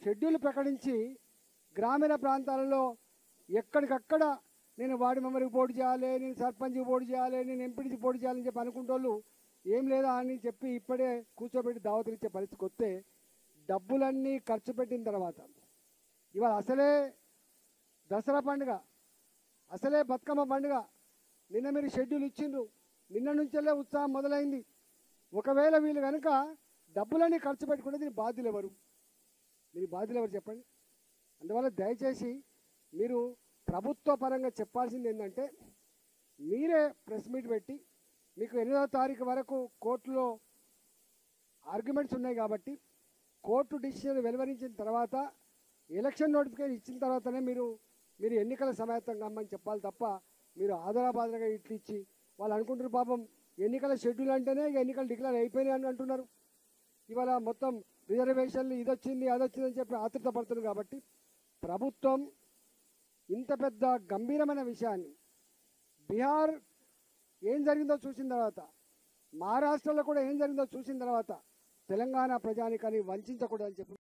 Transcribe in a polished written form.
Schedule ప్రకటించి గ్రామీణ ప్రాంతాలలో ఎక్కడికక్కడ నేను వార్డు మెంబర్కి పోటీ చేయాలి, నేను సర్పంచ్కి పోటీ చేయాలి, నేను ఎంపీటీకి పోటీ చేయాలని చెప్పి అనుకుంటోళ్ళు ఏం లేదా అని చెప్పి ఇప్పుడే కూర్చోబెట్టి దావతులు ఇచ్చే పరిస్థితికి వస్తే డబ్బులన్నీ ఖర్చు పెట్టిన తర్వాత ఇవాళ అసలే దసరా పండుగ, అసలే బతుకమ్మ పండుగ, నిన్న మీరు షెడ్యూల్ ఇచ్చిండ్రు, నిన్న నుంచెల్లే ఉత్సాహం మొదలైంది. ఒకవేళ వీళ్ళు కనుక డబ్బులన్నీ ఖర్చు పెట్టుకుంటే దీని బాధ్యులు ఎవరు? దీని బాధ్యులు ఎవరు చెప్పండి. అందువల్ల దయచేసి మీరు ప్రభుత్వ పరంగా చెప్పాల్సింది ఏంటంటే, మీరే ప్రెస్ మీట్ పెట్టి మీకు 8వ తారీఖు వరకు కోర్టులో ఆర్గ్యుమెంట్స్ ఉన్నాయి కాబట్టి కోర్టు డిసిషన్ వెలువరించిన తర్వాత ఎలక్షన్ నోటిఫికేషన్ ఇచ్చిన తర్వాతనే మీరు ఎన్నికల సమాయత్తం కమ్మని చెప్పాలి తప్ప మీరు ఆధారాబాధగా ఇట్లు ఇచ్చి వాళ్ళు అనుకుంటారు పాపం ఎన్నికల షెడ్యూల్ అంటేనే ఎన్నికలు డిక్లేర్ అయిపోయినాయి అని అంటున్నారు. ఇవాళ మొత్తం రిజర్వేషన్లు ఇదొచ్చింది అదొచ్చిందని చెప్పి ఆతృత పడుతున్నారు. కాబట్టి ప్రభుత్వం ఇంత పెద్ద గంభీరమైన విషయాన్ని బీహార్ ఏం జరిగిందో చూసిన తర్వాత, మహారాష్ట్రలో కూడా ఏం జరిగిందో చూసిన తర్వాత తెలంగాణ ప్రజానికాన్ని వంచకూడదని చెప్పి